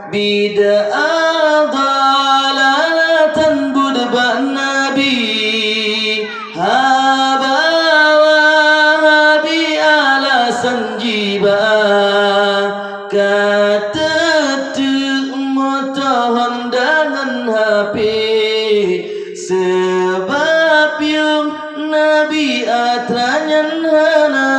bid'ah dalalatan budban nabi haba wahabi alasan jiba kata tu motohon dengan HP sebab yung nabi atranyan hana.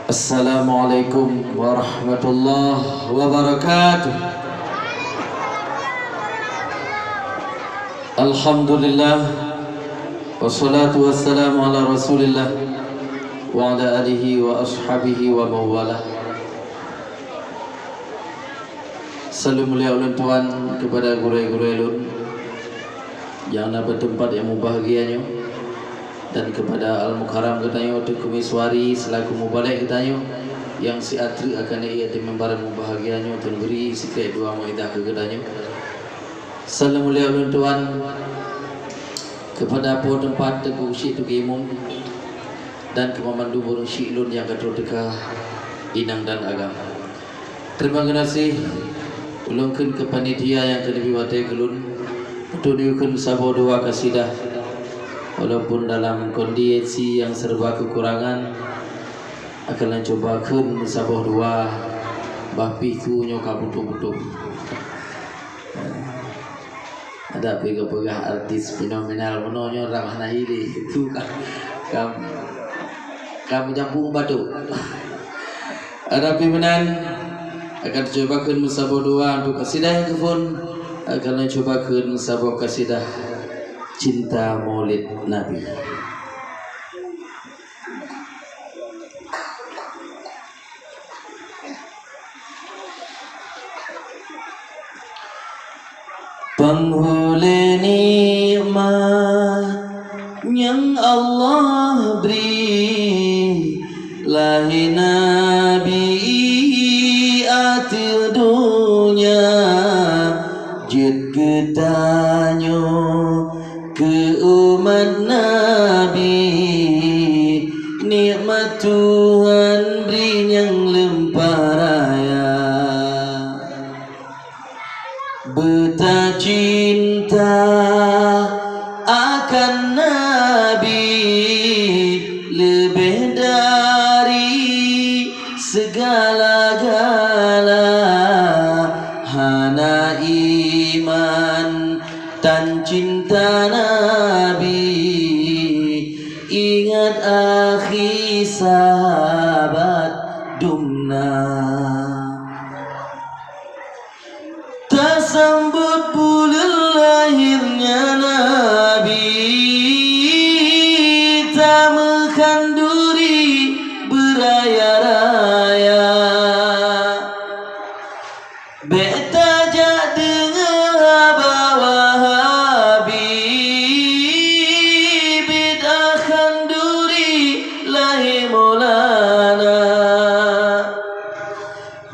Assalamualaikum warahmatullahi wabarakatuh. Alhamdulillah wassalatu wassalamu ala rasulillah wa ala alihi wa ashabihi wa mawalah. Salam mulia ulun tuan kepada guru-guru ulun yang nak bertempat yang mubahagianya, dan kepada Al-Mukarram katanya waktu kumiswari selaku mubalek katanya yang si atri akan ia di membaran mubahagianya dan beri sikit dua maidah ke katanya. Salam mulia ulun tuan kepada po tempat teguh syik tu imum dan kememandu burung syik ulun yang katrodeka inang dan agama. Terima kasih ulungkan ke panitia yang terlebih watai kelun tunjukkan sabo dua kasidah. Walaupun dalam kondisi yang serba kekurangan, akan cobakan sabah dua bapiku nyoka butuh-butuh. Ada pegah-pegah artis fenomenal menonyo ramah nahili itu kamu jampung batu. Ada pimpinan akan cobakan sabah dua untuk kasidah yang kepun akan cobakan sabah kasidah cinta maulid Nabi. Penghulu nikmat yang Allah beri lahi Nabi atil dunia jid getanyo ke umat Nabi nikmat Tuhan beri yang lempah raya beta cinta akan Nabi lebih dari segala-gala hana iman dan cinta Nabi ingat akhi sahabat dumna tersambut bulan lahirnya Nabi tak mengkanduri beraya-raya beta jak dengar bawa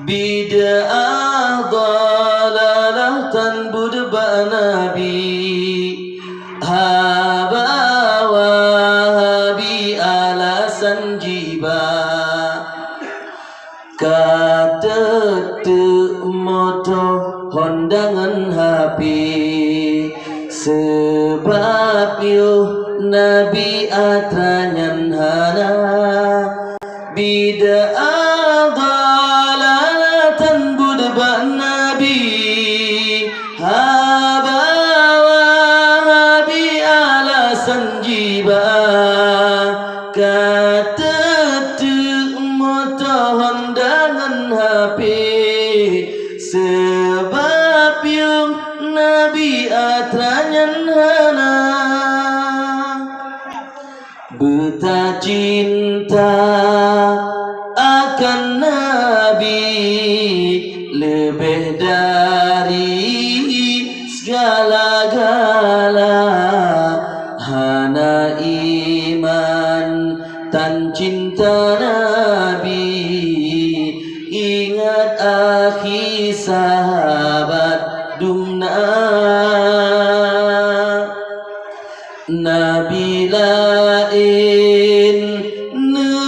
bid'ah dalalah tan budba nabi haba wahabi alasan jiba kata moto hondangan HP sebab yo nabi atranyan hana bid'ah Nabi haba wahabi alasan jiba kata tu motohon dengan HP sebab yung Nabi atranyan hana beta cinta akan Nabi lebih dari segala-gala hana iman dan cinta Nabi ingat akhi sahabat dumna Nabi lain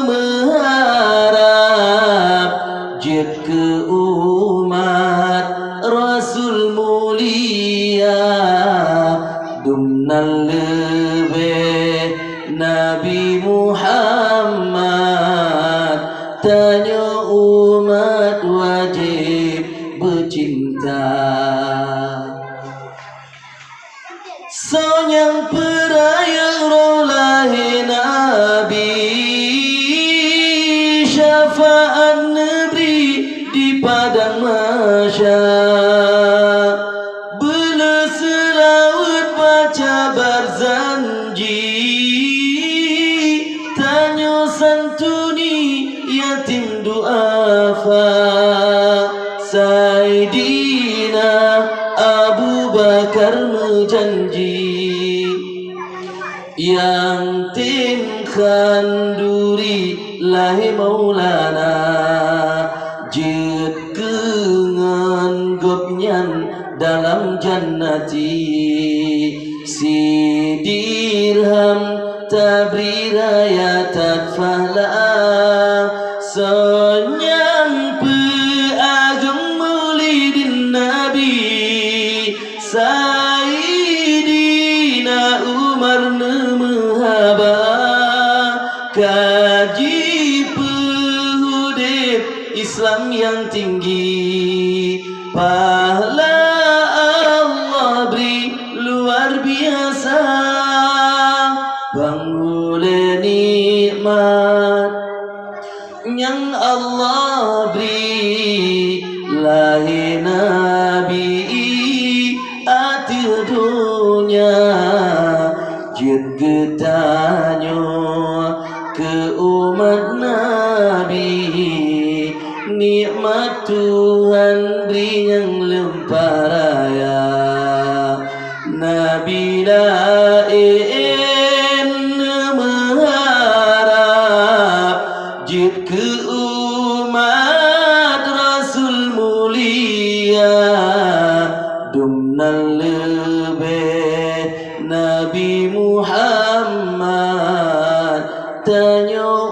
mengharap jid ke umat Rasul mulia dumnal lebih Nabi Muhammad tanya umat wajib bercinta sonyang peraya rolahi Nabi syafaat Nabi di padang mahsyar bela selawat baca berzanji tanya santuni yatim duafa Sayyidina Abu Bakar berjanji yang tim khanduri lahi maulana jid kengan gopnyan dalam jannati si dirham tabri rayatat fahla sonyang peagam maulidin Nabi Sayyidina Umar nemahaba kaji pehudib Islam yang tinggi pahala Allah beri luar biasa bangun nikmat yang Allah beri lahi Nabi ati dunia jid getanyo ke umat Nabi nikmat Tuhan beri yang lempar raya Nabi lain mengharap jid ke umat Rasul mulia dumnal lebih Nabi Muhammad tanya